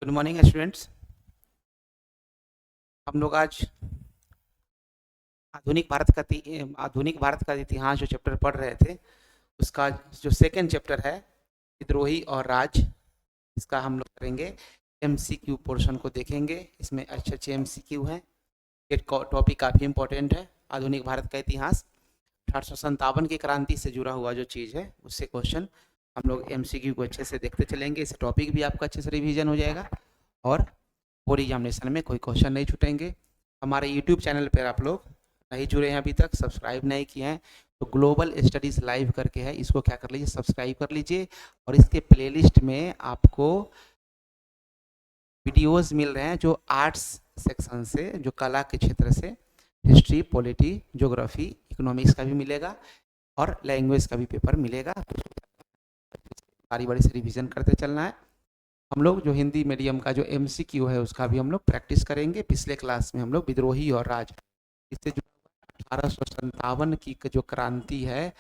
Good morning students. हम लोग आज आधुनिक भारत का इतिहास जो चैप्टर पढ़ रहे थे उसका जो सेकंड चैप्टर है विद्रोही और राज, इसका हम लोग करेंगे एमसीक्यू पोर्शन को देखेंगे। इसमें अच्छे अच्छे एमसीक्यू हैं। ये टॉपिक काफ़ी इंपॉर्टेंट है। आधुनिक भारत का इतिहास 1857 की क्रांति से जुड़ा हुआ जो चीज़ है उससे क्वेश्चन हम लोग एमसीक्यू को अच्छे से देखते चलेंगे। इस टॉपिक भी आपका अच्छे से रिवीजन हो जाएगा और बोर्ड एग्जामिनेशन में कोई क्वेश्चन नहीं छूटेंगे। हमारे यूट्यूब चैनल पर आप लोग नहीं जुड़े हैं, अभी तक सब्सक्राइब नहीं किए हैं, तो ग्लोबल स्टडीज़ लाइव करके है, इसको क्या कर लीजिए, सब्सक्राइब कर लीजिए। और इसके प्लेलिस्ट में आपको वीडियोस मिल रहे हैं जो आर्ट्स सेक्शन से, जो कला के क्षेत्र से, हिस्ट्री, पॉलिटी, ज्योग्राफी, इकोनॉमिक्स का भी मिलेगा और लैंग्वेज का भी पेपर मिलेगा। बारी बारी से रिवीजन करते चलना है। हम लोग जो हिंदी मीडियम का जो एमसीक्यू है उसका भी हम लोग प्रैक्टिस करेंगे। पिछले क्लास में हम लोग विद्रोही और राज, इससे जो 1857 की जो क्रांति है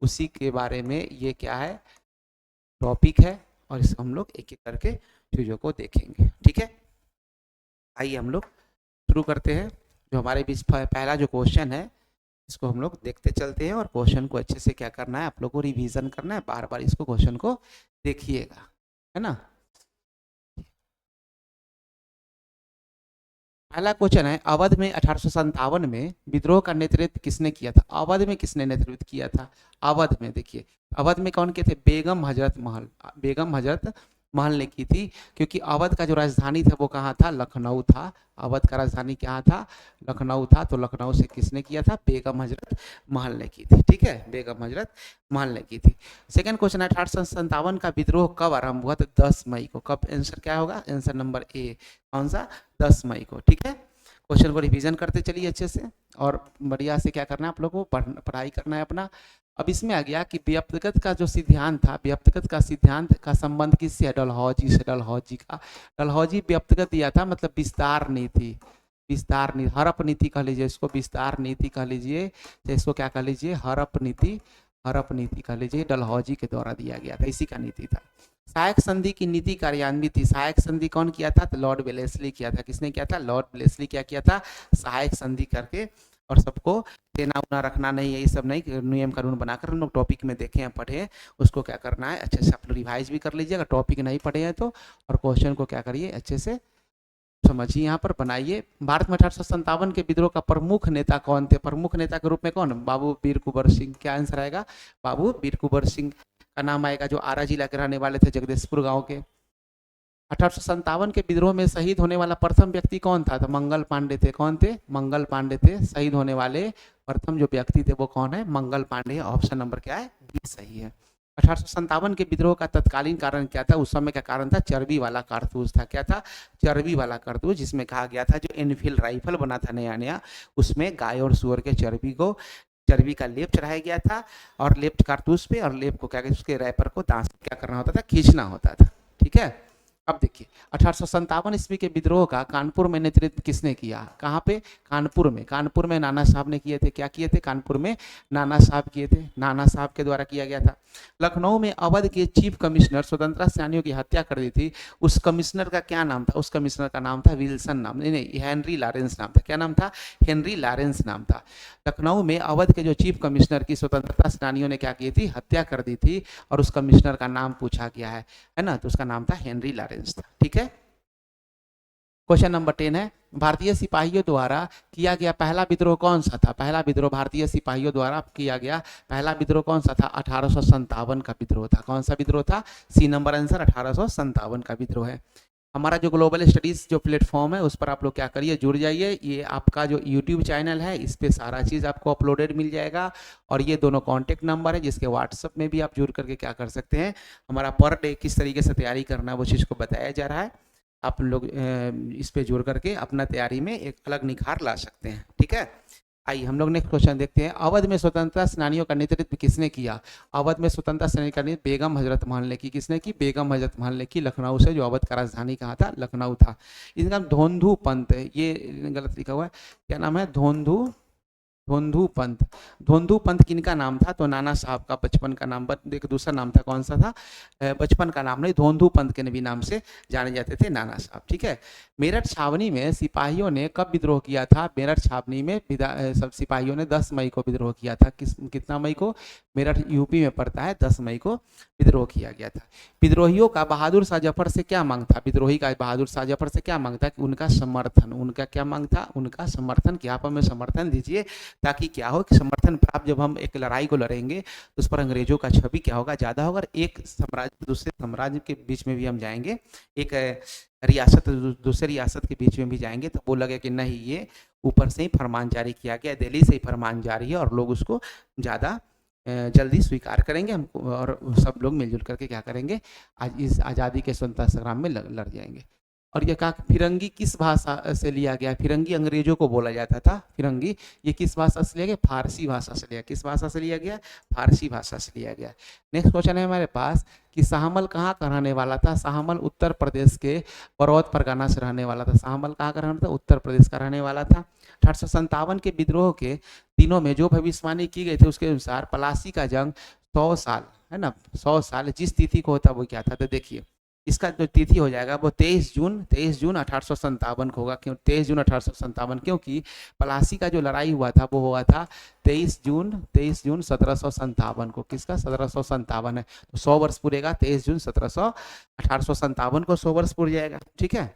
उसी के बारे में ये क्या है टॉपिक है, और इसको हम लोग एक एक करके चीज़ों को देखेंगे। ठीक है, आइए हम लोग शुरू करते हैं। जो हमारे बीच पहला जो क्वेश्चन है इसको हम लोग देखते चलते हैं और क्वेश्चन को अच्छे से क्या करना है, आप लोग को रिवीजन करना है, बार बार इसको क्वेश्चन को देखिएगा, है ना। पहला क्वेश्चन है, अवध में 1857 में विद्रोह का नेतृत्व किसने किया था? अवध में किसने नेतृत्व किया था? अवध में देखिए, अवध में कौन के थे? बेगम हजरत महल। बेगम हजरत महल ने की थी, क्योंकि अवध का जो राजधानी था वो कहाँ था? लखनऊ था। अवध का राजधानी कहाँ था? लखनऊ था। तो लखनऊ से किसने किया था? बेगम हजरत महल ने की थी। ठीक है, बेगम हजरत महल ने की थी। सेकंड क्वेश्चन है, 1857 का विद्रोह कब आरंभ हुआ? तो 10 मई को। कब? आंसर क्या होगा? आंसर नंबर ए, कौन सा? 10 मई को। ठीक है, क्वेश्चन को रिवीजन करते चलिए अच्छे से और बढ़िया से क्या करना है आप लोगों को, पढ़ाई करना है अपना। अब इसमें आ गया कि व्यक्तिगत का जो सिद्धांत था, व्यक्तिगत का सिद्धांत का संबंध किससे है? डलहौजी से। डलहौजी का, डलहौजी व्यक्तिगत दिया था, मतलब विस्तार नीति। विस्तार नीति, हड़प नीति कह लीजिए इसको, विस्तार नीति कह लीजिए, तो इसको क्या कह लीजिए? हड़प नीति। हड़प नीति कह लीजिए, डलहौजी के द्वारा दिया गया था, इसी का नीति था। सहायक संधि की नीति कार्यान्वित थी। सहायक संधि कौन किया था? तो लॉर्ड वेलेस्ली किया था। किसने किया था? लॉर्ड वेलेस्ली क्या किया था? सहायक संधि करके, और सबको देना उना रखना नहीं है, ये सब नहीं, नियम कानून बनाकर हम लोग टॉपिक में देखें हैं, पढ़े, उसको क्या करना है अच्छे से आप लोग रिवाइज भी कर लीजिए अगर टॉपिक नहीं पढ़े हैं तो। और क्वेश्चन को क्या करिए अच्छे से समझिए, यहाँ पर बनाइए। भारत में 1857 के विद्रोह का प्रमुख नेता कौन थे? प्रमुख नेता के रूप में कौन? बाबू वीर कुंवर सिंह। क्या आंसर आएगा? बाबू वीर कुंवर सिंह का नाम आएगा, जो आरा जिला के रहने वाले थे, जगदीशपुर गांव के। 1857 के विद्रोह में शहीद होने वाला प्रथम व्यक्ति कौन था? तो मंगल पांडे थे। कौन थे? मंगल पांडे थे। शहीद होने वाले प्रथम जो व्यक्ति थे वो कौन है? मंगल पांडे। ऑप्शन नंबर क्या है? बी सही है। 1857 के विद्रोह का तत्कालीन कारण क्या था? उस समय का कारण था चर्बी वाला कारतूस था। क्या था? चर्बी वाला कारतूस, जिसमें कहा गया था जो एनफील्ड राइफल बना था नया नया, उसमें गाय और सुअर के चर्बी का लेप चढ़ाया गया था, और लेप कारतूस पे, और लेप को क्या कहते, उसके रैपर को दांत से क्या करना होता था? खींचना होता था। ठीक है, अब देखिए 1857 ईस्वी के विद्रोह का कानपुर में नेतृत्व किसने किया? कहाँ पे? कानपुर में। कानपुर में नाना साहब ने किए थे। क्या किए थे? कानपुर में नाना साहब किए थे। नाना साहब के द्वारा किया गया था। लखनऊ में अवध के चीफ कमिश्नर स्वतंत्रता सेनानियों की हत्या कर दी थी, उस कमिश्नर का क्या नाम था? उस कमिश्नर का नाम था विल्सन, नाम नहीं, हेनरी लॉरेंस नाम था। क्या नाम था? हेनरी लॉरेंस नाम था। लखनऊ में अवध के जो चीफ कमिश्नर की स्वतंत्रता सेनानियों ने क्या की थी? हत्या कर दी थी, और उस कमिश्नर का नाम पूछा गया है ना, तो उसका नाम था हेनरी लॉरेंस था। ठीक है, क्वेश्चन नंबर 10 है, भारतीय सिपाहियों द्वारा किया गया पहला विद्रोह कौन सा था? पहला विद्रोह भारतीय सिपाहियों द्वारा किया गया पहला विद्रोह कौन सा था? 1857 का विद्रोह था। कौन सा विद्रोह था? सी नंबर आंसर, 1857 का विद्रोह है। हमारा जो ग्लोबल स्टडीज़ जो प्लेटफॉर्म है उस पर आप लोग क्या करिए, जुड़ जाइए। ये आपका जो यूट्यूब चैनल है, इस पर सारा चीज़ आपको अपलोडेड मिल जाएगा, और ये दोनों कॉन्टैक्ट नंबर है जिसके व्हाट्सअप में भी आप जुड़ करके क्या कर सकते हैं, हमारा पर डे किस तरीके से तैयारी करना है वो चीज़ को बताया जा रहा है। आप लोग इस पे जुड़ करके अपना तैयारी में एक अलग निखार ला सकते हैं। ठीक है, आइए हम लोग नेक्स्ट क्वेश्चन देखते हैं। अवध में स्वतंत्रता सेनानियों का नेतृत्व किसने किया? अवध में स्वतंत्रता सेनानी का नेतृत्व बेगम हजरत महल ने की। किसने की? बेगम हजरत महल ने की। लखनऊ से, जो अवध का राजधानी कहाँ था? लखनऊ था। इनका नाम धोंधू पंत है, ये गलत लिखा हुआ है। क्या नाम है? धोंधू धोंधू पंत। धोंधू पंत किनका नाम था? तो नाना साहब का बचपन का नाम, एक दूसरा नाम था, कौन सा था? बचपन का नाम नहीं, धोंधू पंत के भी नाम से जाने जाते थे नाना साहब। ठीक है। मेरठ छावनी में सिपाहियों ने कब विद्रोह किया था? मेरठ छावनी में सब सिपाहियों ने 10 मई को विद्रोह किया था। कितना मई को? मेरठ यूपी में पड़ता है, 10 मई को विद्रोह किया गया था। विद्रोहियों का बहादुर शाह जफर से क्या मांग था? विद्रोही का बहादुर शाह जफर से क्या मांग था? कि उनका समर्थन, उनका क्या मांग था? उनका समर्थन, कि आप हमें समर्थन दीजिए, ताकि क्या हो कि समर्थन प्राप्त, जब हम एक लड़ाई को लड़ेंगे तो उस पर अंग्रेजों का छवि क्या होगा? ज़्यादा होगा, और एक साम्राज्य दूसरे साम्राज्य के बीच में भी हम जाएंगे, एक रियासत दूसरे रियासत के बीच में भी जाएंगे, तो वो लगे कि नहीं, ये ऊपर से ही फरमान जारी किया गया, दिल्ली से ही फरमान जारी है, और लोग उसको ज़्यादा जल्दी स्वीकार करेंगे हमको, और सब लोग मिलजुल करके क्या करेंगे? आज इस आज़ादी के स्वतंत्रता संग्राम में लड़ जाएंगे। और ये कहा फिरंगी किस भाषा से लिया गया? फिरंगी अंग्रेजों को बोला जाता था फिरंगी। ये किस भाषा से लिया गया? फारसी भाषा से लिया। किस भाषा से लिया गया? फारसी भाषा से लिया गया। नेक्स्ट क्वेश्चन है हमारे पास कि शाहमल कहाँ का रहने वाला था? शाहमल उत्तर प्रदेश के बरौद परगना से रहने वाला था। शाहमल कहाँ का रहने था? उत्तर प्रदेश का रहने वाला था। 1857 के विद्रोह के दिनों में जो भविष्यवाणी की गई थी उसके अनुसार प्लासी का जंग 100 साल, है ना, 100 साल जिस तिथि को होता वो क्या था? तो देखिए इसका जो तिथि हो जाएगा वो 23 जून 1857 को होगा। क्यों 23 जून 1857? क्योंकि प्लासी का जो लड़ाई हुआ था वो हुआ था 23 जून 1757 को। किसका? 1757 है, तो 100 वर्ष पूरेगा 23 जून 1857 को 100 वर्ष पूर जाएगा। ठीक है।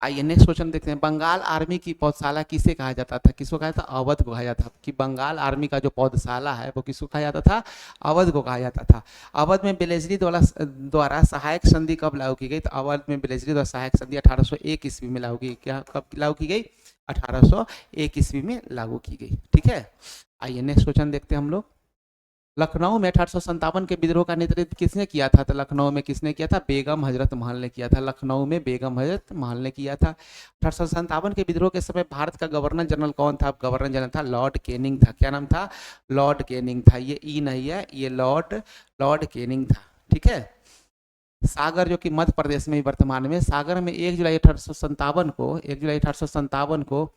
आइए नेक्स्ट क्वेश्चन देखते हैं। बंगाल आर्मी की पौधशाला किसे कहा जाता था? किसको कहा जाता? अवध को कहा जाता था। कि बंगाल आर्मी का जो पौधशाला है वो किसको कहा जाता था? अवध को कहा जाता था। अवध में बेलेजरी द्वारा सहायक संधि कब लागू की गई? तो अवध में बेलेजरी द्वारा सहायक संधि 1801 ईस्वी में लागू की। क्या कब लागू की गई? 1801 ईस्वी में लागू की गई। ठीक है। आइए नेक्स्ट क्वेश्चन देखते हैं हम लोग। लखनऊ में 1857 के विद्रोह का नेतृत्व किसने किया था? तो लखनऊ में किसने किया था? बेगम हजरत महल ने किया था। लखनऊ में बेगम हजरत महल ने किया था। 1857 के विद्रोह के समय भारत का गवर्नर जनरल कौन था? गवर्नर जनरल था लॉर्ड कैनिंग था। क्या नाम था? लॉर्ड कैनिंग था। ये ई नहीं है, ये लॉर्ड कैनिंग था। ठीक है। सागर जो कि मध्य प्रदेश में वर्तमान में, सागर में 1 जुलाई 1857 को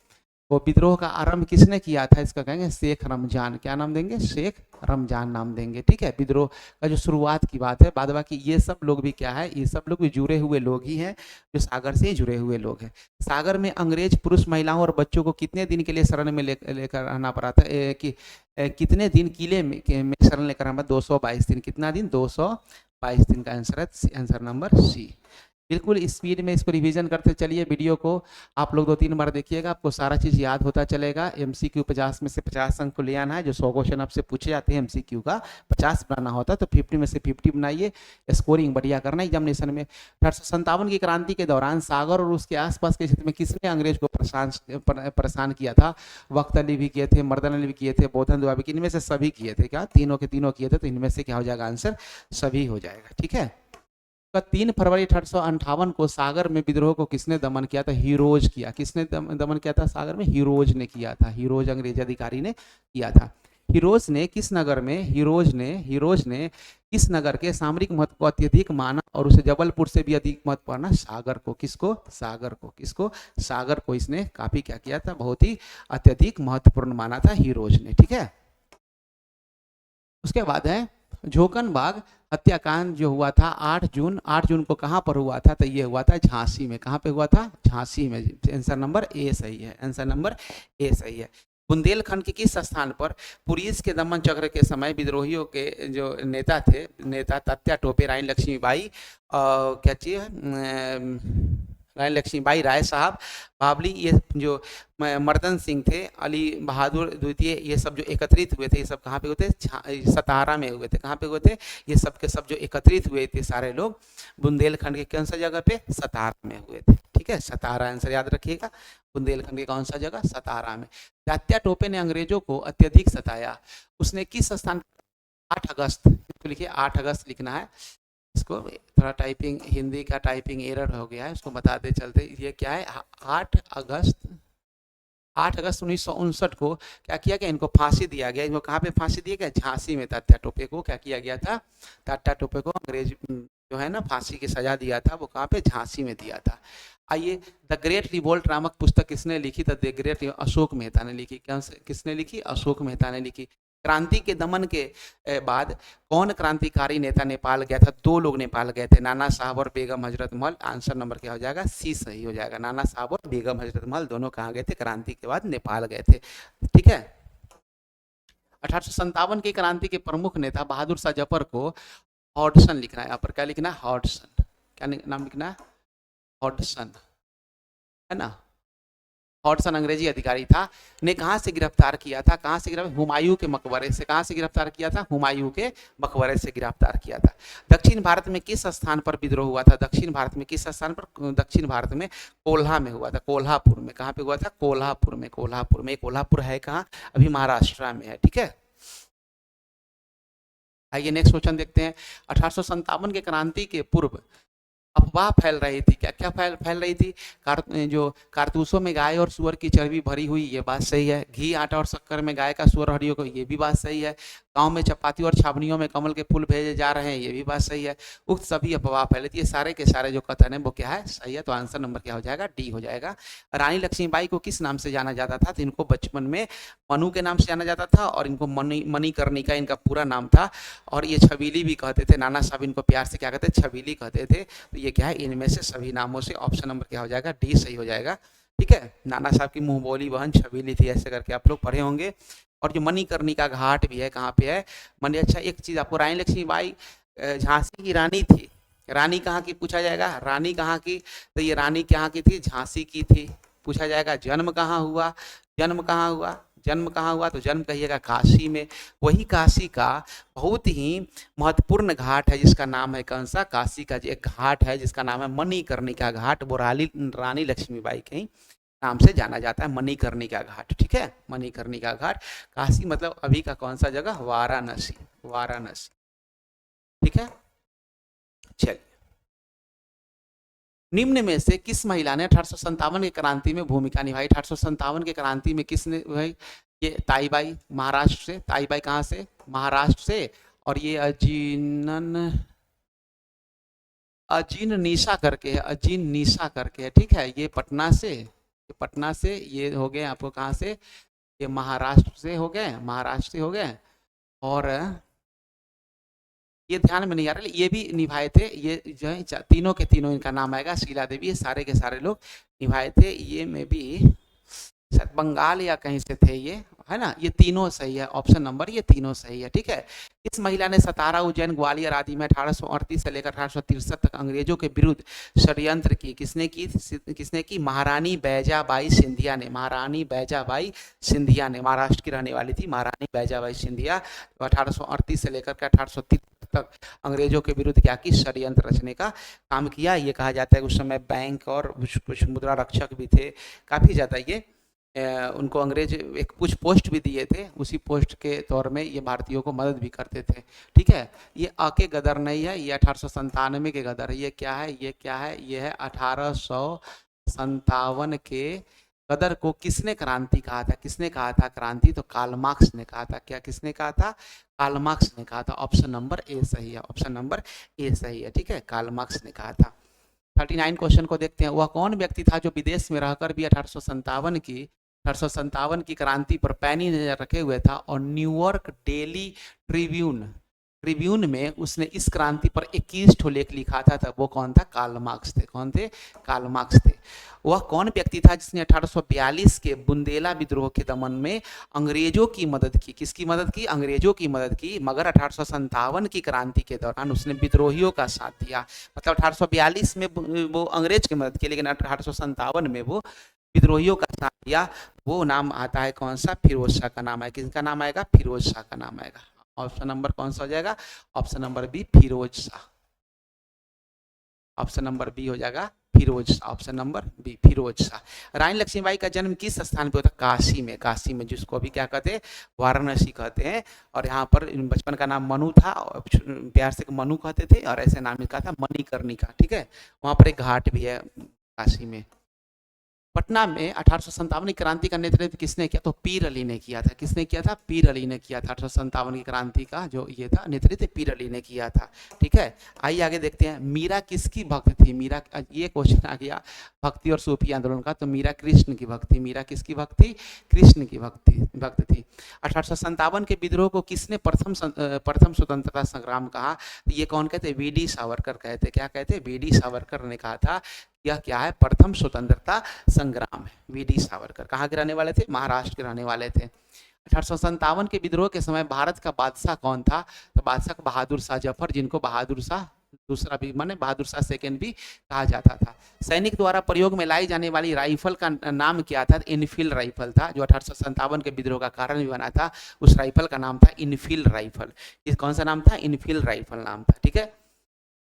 वो विद्रोह का आरंभ किसने किया था? इसका कहेंगे शेख रमजान। क्या नाम देंगे? शेख रमजान नाम देंगे। ठीक है। विद्रोह का जो शुरुआत की बात है, बाद बाकी ये सब लोग भी क्या है? ये सब लोग भी जुड़े हुए लोग ही हैं, जो सागर से जुड़े हुए लोग हैं। सागर में अंग्रेज पुरुष, महिलाओं और बच्चों को कितने दिन के लिए शरण में लेकर रहना पड़ा था? कितने दिन किले में शरण लेकर रहना? 222 दिन। कितना दिन? 222 दिन का आंसर है, आंसर नंबर सी। बिल्कुल स्पीड में इसको रिवीजन करते चलिए। वीडियो को आप लोग 2-3 बार देखिएगा, आपको सारा चीज़ याद होता चलेगा। एमसीक्यू 50 में से 50 अंक को ले आना है। जो 100 क्वेश्चन आपसे पूछे जाते हैं एमसीक्यू का 50 बनाना होता है, तो 50 में से 50 बनाइए। स्कोरिंग बढ़िया करना एग्जामिनेशन में। 1857 की क्रांति के दौरान सागर और उसके आसपास के क्षेत्र में किसने अंग्रेज को परेशान किया था? वक्त अली भी किए थे, मर्दन अली भी किए थे, बोधन दुआ भी, इनमें से सभी किए थे। क्या? तीनों के तीनों किए थे। तो इनमें से क्या हो जाएगा? आंसर सभी हो जाएगा। ठीक है। 3 फरवरी 1858 को सागर में विद्रोह को किसने दमन किया था? हीरोज किया। किसने दमन किया था? सागर में हीरोज ने किया था। हीरोज अंग्रेज अधिकारी ने किया था। हीरोज ने किस नगर में हीरोज ने किस नगर के सामरिक महत्व को अत्यधिक माना और उसे जबलपुर से भी अधिक महत्व माना? सागर को। किसको? सागर को। किसको? सागर को इसने काफी क्या किया था? बहुत ही अत्यधिक महत्वपूर्ण माना था हीरोज ने। ठीक है। उसके बाद है झोकन बाग हत्याकांड जो हुआ था 8 जून को कहां पर हुआ था? तो ये हुआ था झांसी में। कहां पे हुआ था? झांसी में। आंसर नंबर ए सही है। आंसर नंबर ए सही है। बुंदेलखंड के किस स्थान पर पुलिस के दमन चक्र के समय विद्रोहियों के जो नेता तात्या टोपे, रानी लक्ष्मीबाई, क्या चाहिए, रानी लक्ष्मीबाई राय साहब, बावली, ये जो मर्दन सिंह थे, अली बहादुर द्वितीय, ये सब जो एकत्रित हुए थे, ये सब कहाँ पे हुए थे? सतारा में हुए थे। कहाँ पे हुए थे? ये सब के सब जो एकत्रित हुए थे सारे लोग बुंदेलखंड के कौन सा जगह पे? सतारा में हुए थे। ठीक है। सतारा आंसर याद रखिएगा। बुंदेलखंड के कौन सा जगह? सतारा में। तात्या टोपे ने अंग्रेजों को अत्यधिक सताया। उसने किस स्थान? 8 अगस्त, लिखिए 8 अगस्त लिखना है इसको। थोड़ा टाइपिंग, हिंदी का टाइपिंग एरर हो गया है, उसको बताते चलते। ये क्या है? 8 अगस्त 8 अगस्त 1959 को क्या किया गया, इनको फांसी दिया गया। इनको कहाँ पे फांसी दिया गया, झांसी में तात्या टोपे को क्या किया गया था, तात्या टोपे को अंग्रेज जो है ना फांसी की सजा दिया था, वो कहाँ पे, झांसी में दिया था। आइए, द ग्रेट रिवोल्ट नामक पुस्तक किसने लिखी, द ग्रेट, अशोक मेहता ने लिखी। किसने लिखी, अशोक मेहता ने लिखी। क्रांति के दमन के बाद कौन क्रांतिकारी नेता नेपाल गया था, 2 लोग नेपाल गए थे, नाना साहब और बेगम हजरत महल। आंसर नंबर क्या हो जाएगा, सी सही हो जाएगा। नाना साहब और बेगम हजरत महल दोनों कहाँ गए थे, क्रांति के बाद नेपाल गए थे। ठीक है। 1857 की क्रांति के प्रमुख नेता बहादुर शाह जफर को हॉडसन लिखना है, यहाँ पर क्या लिखना है, हॉडसन। क्या नाम लिखना है, हॉडसन, है ना। हॉडसन अंग्रेजी अधिकारी था, ने कहाँ से गिरफ्तार किया था, कहाँ से गिरफ्तार, हुमायूं के मकबरे से। कहाँ से गिरफ्तार किया था, हुमायूं के मकबरे से गिरफ्तार किया था। दक्षिण भारत में किस स्थान पर विद्रोह हुआ था, दक्षिण भारत में किस स्थान पर, दक्षिण भारत में कोल्हा में हुआ था, कोल्हापुर में। कहाँ पे हुआ था, कोल्हापुर में। कोल्हापुर में, कोल्हापुर है कहाँ, अभी महाराष्ट्र में है। ठीक है। आइए नेक्स्ट क्वेश्चन देखते हैं। 1857 के क्रांति के पूर्व अफवाह फैल रही थी, क्या क्या फैल रही थी, जो कारतूसों में गाय और सुअर की चर्बी भरी हुई, ये बात सही है। घी, आटा और शक्कर में गाय का सुअर हड्डियों को, ये भी बात सही है। गांव में चपाती और छावनियों में कमल के फूल भेजे जा रहे हैं, ये भी बात सही है। उक्त सभी अफवाह फैली थी, ये सारे के सारे जो कथन है वो क्या है, सही है। तो आंसर नंबर क्या हो जाएगा, डी हो जाएगा। रानी लक्ष्मीबाई को किस नाम से जाना जाता था, तो इनको बचपन में मनु के नाम से जाना जाता था, और इनको मणिकर्णिका इनका पूरा नाम था। और ये छबीली भी कहते थे, नाना साहब इनको प्यार से क्या कहते थे, छबीली कहते थे। तो ये क्या है, इनमें से सभी नामों से ऑप्शन नंबर क्या हो जाएगा, डी सही हो जाएगा। ठीक है। नाना साहब की मुंह बोली बहन छबीली थी, ऐसे करके आप लोग पढ़े होंगे। और जो मणिकर्णिका घाट भी है, कहाँ पे है, मणि। अच्छा, एक चीज आपको, रानी लक्ष्मीबाई झांसी की रानी थी। रानी कहाँ की पूछा जाएगा, रानी कहाँ की, तो ये रानी कहाँ की थी, झांसी की थी, पूछा जाएगा। जन्म कहाँ हुआ, जन्म कहाँ हुआ, जन्म कहाँ हुआ, तो जन्म कहिएगा काशी में। वही काशी का बहुत ही महत्वपूर्ण घाट है जिसका नाम है कौन सा, काशी का एक घाट है जिसका नाम है मणिकर्णिका घाट, वो रानी लक्ष्मीबाई के नाम से जाना जाता है, मणिकर्णिका घाट। ठीक है, मणिकर्णिका घाट। काशी मतलब अभी का कौन सा जगह, वाराणसी, वाराणसी। ठीक है। चलिए, निम्न में से किस महिला ने 1857 की क्रांति में भूमिका निभाई, 1857 के क्रांति में किसने भाई, ये ताईबाई, महाराष्ट्र से। ताईबाई कहाँ से, महाराष्ट्र से। और ये अजीन निशा करके है, अजीन निशा करके है। ठीक है, ये पटना से, ये पटना से, ये हो गए आपको कहाँ से, ये महाराष्ट्र से हो गए, महाराष्ट्र से हो गए। और ये ध्यान में नहीं आ रहा, ये भी निभाए थे, ये जो है तीनों के तीनों इनका नाम आएगा, शीला देवी, ये सारे के सारे लोग निभाए थे। ये में भी शायद बंगाल या कहीं से थे ये, है ना। ये तीनों सही है, ऑप्शन नंबर ये तीनों सही है। ठीक है। इस महिला ने सतारा, उज्जैन, ग्वालियर आदि में 1838 से लेकर 1863 तक अंग्रेजों के विरुद्ध षड्यंत्र की, किसने की, किसने की, महारानी बैजाबाई सिंधिया ने। महारानी बैजाबाई सिंधिया ने, महाराष्ट्र की रहने वाली थी महारानी बैजाबाई सिंधिया। 1838 से लेकर 1833 तक अंग्रेजों के विरुद्ध क्या की, षड्यंत्र रचने का काम किया। ये कहा जाता है उस समय बैंक और कुछ मुद्रा रक्षक भी थे, काफ़ी ज़्यादा ये उनको अंग्रेज एक कुछ पोस्ट भी दिए थे, उसी पोस्ट के तौर में ये भारतीयों को मदद भी करते थे। ठीक है। ये अ के गदर नहीं है, ये 1897 के गदर है। ये क्या है, ये क्या है, ये है 1857 के गदर को किसने क्रांति कहा था, किसने कहा था क्रांति, तो कार्ल मार्क्स ने कहा था। क्या किसने कहा था, कार्ल मार्क्स ने कहा था। ऑप्शन नंबर ए सही है, ऑप्शन नंबर ए सही है। ठीक है, कार्ल मार्क्स ने कहा था। 39 क्वेश्चन को देखते हैं। वह कौन व्यक्ति था जो विदेश में रहकर भी 1857 की क्रांति पर पैनी नजर रखे हुए था, और न्यूयॉर्क डेली ट्रिब्यून में उसने इस क्रांति पर 21 ठो लेख लिखा था, तब वो कौन था, कार्ल मार्क्स थे। कौन थे, कार्ल मार्क्स थे। वह कौन व्यक्ति था जिसने 1842 के बुंदेला विद्रोह के दमन में अंग्रेजों की मदद की, किसकी मदद की, अंग्रेजों की मदद की, मगर 1857 की क्रांति के दौरान उसने विद्रोहियों का साथ दिया। मतलब 1842 में वो अंग्रेज की मदद की, लेकिन 1857 में वो विद्रोहियों का साथ दिया। वो नाम आता है कौन सा, फिरोज शाह का नाम है। किसका नाम आएगा, फिरोज शाह का नाम आएगा। ऑप्शन नंबर कौन सा हो जाएगा, option number B, Firoz Shah. Option number B हो जाएगा, Firoz Shah. Option number B, Firoz Shah. Rani Lakshmibai का जन्म किस स्थान पे होता, काशी में। काशी में, जिसको अभी क्या कहते हैं, वाराणसी कहते हैं। और यहाँ पर बचपन का नाम मनु था, प्यार से मनु कहते थे, और ऐसे नाम इसका था मणिकर्णिका। ठीक है, वहाँ पर एक घाट भी है काशी में। पटना में 1857 की क्रांति का नेतृत्व किसने किया? तो पीर अली ने किया था। किसने किया था? पीर अली ने किया था। 1857 की क्रांति का जो ये था नेतृत्व पीर अली ने किया था। ठीक है, आइए आगे देखते हैं। मीरा किसकी भक्त थी? मीरा, ये क्वेश्चन आ गया भक्ति और सूफी आंदोलन का, तो मीरा कृष्ण की भक्त थी। मीरा किसकी भक्त थी? कृष्ण की भक्त थी। 1857 के विद्रोह को किसने प्रथम स्वतंत्रता संग्राम कहा? तो ये कौन कहते? वी डी सावरकर कहते। क्या कहते? वी डी सावरकर ने कहा था यह क्या है? प्रथम स्वतंत्रता संग्राम है। वी डी सावरकर कहाँ के रहने वाले थे? महाराष्ट्र के रहने वाले थे। 1857 के विद्रोह के समय भारत का बादशाह कौन था? तो बादशाह बहादुर शाह जफर, जिनको बहादुर शाह दूसरा भी माने बहादुर शाह सेकेंड भी कहा जाता था। सैनिक द्वारा प्रयोग में लाई जाने वाली राइफल का नाम क्या था? इनफील्ड राइफल था, जो 1857 के विद्रोह का कारण भी बना था। उस राइफल का नाम था इनफील्ड राइफल। इस कौन सा नाम था? इनफील्ड राइफल नाम था। ठीक है,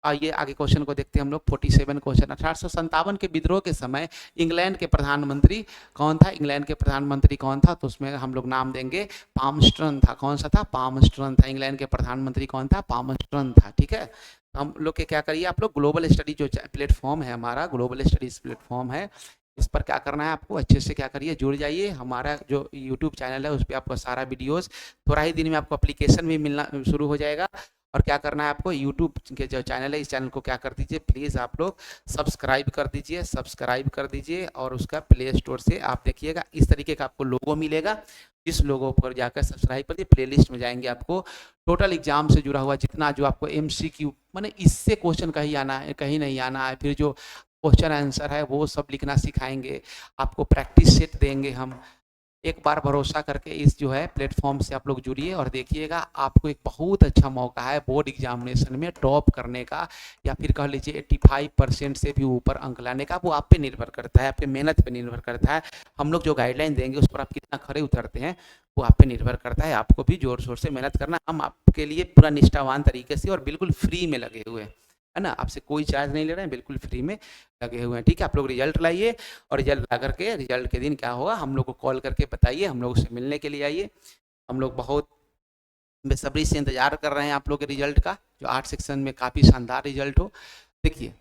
आइए आगे क्वेश्चन को देखते हैं हम लोग। 47 क्वेश्चन। 1857 के विद्रोह के समय इंग्लैंड के प्रधानमंत्री कौन था? इंग्लैंड के प्रधानमंत्री कौन था? तो उसमें हम लोग नाम देंगे पामस्ट्रन था। कौन सा था? पामस्ट्रन था। इंग्लैंड के प्रधानमंत्री कौन था? पामस्ट्रन था। ठीक है, हम लोग के क्या करिए, आप लोग ग्लोबल स्टडी जो प्लेटफॉर्म है हमारा, ग्लोबल स्टडीज प्लेटफॉर्म है, इस पर क्या करना है आपको? अच्छे से क्या करिए, जुड़ जाइए। हमारा जो यूट्यूब चैनल है उस पर आपको सारा वीडियोस थोड़ा ही दिन में आपको एप्लीकेशन भी मिलना शुरू हो जाएगा। और क्या करना है आपको? यूट्यूब के जो चैनल है इस चैनल को क्या कर दीजिए, प्लीज़ आप लोग सब्सक्राइब कर दीजिए, सब्सक्राइब कर दीजिए। और उसका प्ले स्टोर से आप देखिएगा इस तरीके का आपको लोगो मिलेगा। इस लोगो पर जाकर सब्सक्राइब करिए, प्लेलिस्ट में जाएंगे आपको टोटल एग्जाम से जुड़ा हुआ जितना जो आपको MCQ माने इससे क्वेश्चन कहीं आना है कहीं नहीं आना है, फिर जो क्वेश्चन आंसर है वो सब लिखना सिखाएंगे आपको, प्रैक्टिस सेट देंगे हम। एक बार भरोसा करके इस जो है प्लेटफॉर्म से आप लोग जुड़िए और देखिएगा, आपको एक बहुत अच्छा मौका है बोर्ड एग्जामिनेशन में टॉप करने का, या फिर कह लीजिए 85% से भी ऊपर अंक लाने का। वो आप पे निर्भर करता है, आपके मेहनत पे निर्भर करता है। हम लोग जो गाइडलाइन देंगे उस पर आप कितना खरे उतरते हैं वो आप पे निर्भर करता है। आपको भी जोर शोर से मेहनत करना, हम आपके लिए पूरा निष्ठावान तरीके से और बिल्कुल फ्री में लगे हुए हैं, है ना। आपसे कोई चार्ज नहीं ले रहे हैं, बिल्कुल फ्री में लगे हुए हैं। ठीक है, आप लोग रिजल्ट लाइए और रिजल्ट ला करके रिजल्ट के दिन क्या होगा हम लोग को कॉल करके बताइए, हम लोग उससे मिलने के लिए आइए। हम लोग बहुत बेसब्री से इंतजार कर रहे हैं आप लोग के रिजल्ट का, जो 8 सेक्शन में काफ़ी शानदार रिजल्ट हो। देखिए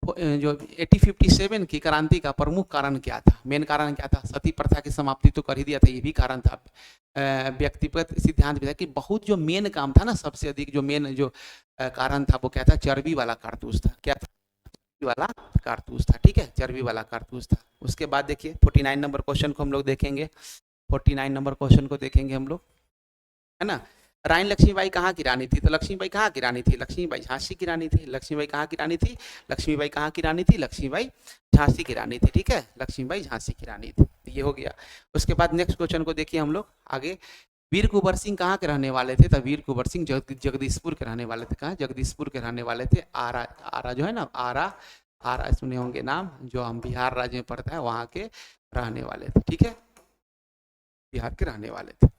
जो 1857 की क्रांति का प्रमुख कारण क्या था? मेन कारण क्या था? सती प्रथा की समाप्ति तो कर ही दिया था, ये भी कारण था। व्यक्तिगत सिद्धांत भी था कि बहुत जो मेन काम था ना, सबसे अधिक जो मेन जो कारण था वो क्या था? चर्बी वाला कारतूस था। क्या था? चर्बी वाला कारतूस था। ठीक है, चर्बी वाला कारतूस था। उसके बाद देखिए 49 नंबर क्वेश्चन को हम लोग देखेंगे। 49 नंबर क्वेश्चन को देखेंगे हम लोग, है ना। रानी लक्ष्मीबाई कहाँ की रानी थी? तो लक्ष्मीबाई कहाँ की रानी थी? लक्ष्मीबाई झांसी की रानी थी। लक्ष्मीबाई कहाँ की रानी थी? लक्ष्मीबाई कहाँ की रानी थी? लक्ष्मीबाई झांसी की रानी थी। ठीक है, लक्ष्मीबाई झांसी की रानी थी। ये हो गया। उसके बाद नेक्स्ट क्वेश्चन को देखिए हम लोग आगे। वीर कुंवर सिंह कहाँ के रहने वाले थे? तो वीर कुंवर सिंह जगदीशपुर के रहने वाले थे। कहाँ? जगदीशपुर के रहने वाले थे। आरा, आरा जो है ना, आरा, आरा सुने होंगे नाम, जो हम बिहार राज्य में पड़ता है, वहाँ के रहने वाले थे। ठीक है, बिहार के रहने वाले थे।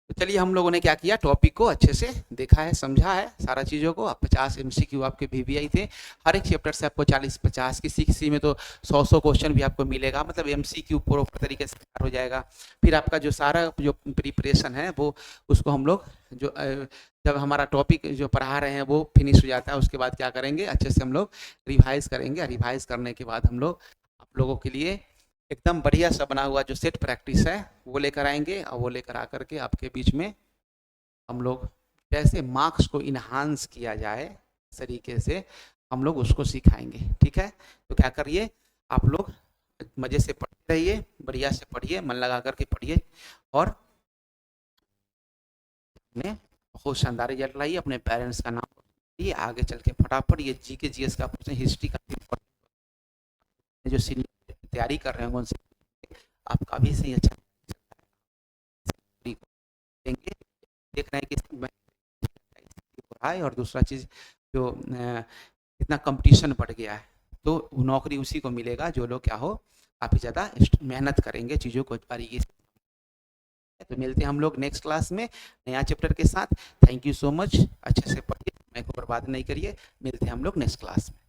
तो चलिए हम लोगों ने क्या किया, टॉपिक को अच्छे से देखा है, समझा है सारा चीज़ों को। 50 MCQ आपके VVI थे, हर एक चैप्टर से आपको 40-50, किसी में तो 100 क्वेश्चन भी आपको मिलेगा, मतलब MCQ प्रॉपर तरीके से हो जाएगा। फिर आपका जो सारा जो प्रिपरेशन है वो उसको हम लोग जो जब हमारा टॉपिक जो पढ़ा रहे हैं वो फिनिश हो जाता है, उसके बाद क्या करेंगे, अच्छे से हम लोग रिवाइज करेंगे। रिवाइज करने के बाद हम लोग आप लोगों के लिए एकदम बढ़िया सा बना हुआ जो सेट प्रैक्टिस है वो लेकर आएंगे, और वो लेकर आकर के आपके बीच में हम लोग कैसे मार्क्स को इन्हांस किया जाए इस तरीके से हम लोग उसको सिखाएंगे। ठीक है, तो क्या करिए आप लोग मज़े से पढ़ते रहिए, बढ़िया से पढ़िए, मन लगा करके पढ़िए, और अपने बहुत शानदार रिजल्ट लाइए। अपने पेरेंट्स का नाम लिए आगे चल के फटाफट ये GK GS का पूछें, हिस्ट्री का जो सीनियर तैयारी कर रहे हैं उनसे आपका भी सही अच्छा देंगे। देख रहे हैं कि हो रहा है, और दूसरा चीज़ जो इतना कंपटीशन बढ़ गया है, तो नौकरी उसी को मिलेगा जो लोग क्या हो, काफ़ी ज़्यादा मेहनत करेंगे चीज़ों को तरीके से। तो मिलते हैं हम लोग नेक्स्ट क्लास में नया चैप्टर के साथ। थैंक यू सो मच, अच्छे से पढ़िए, समय को बर्बाद नहीं करिए। मिलते हैं हम लोग नेक्स्ट क्लास में।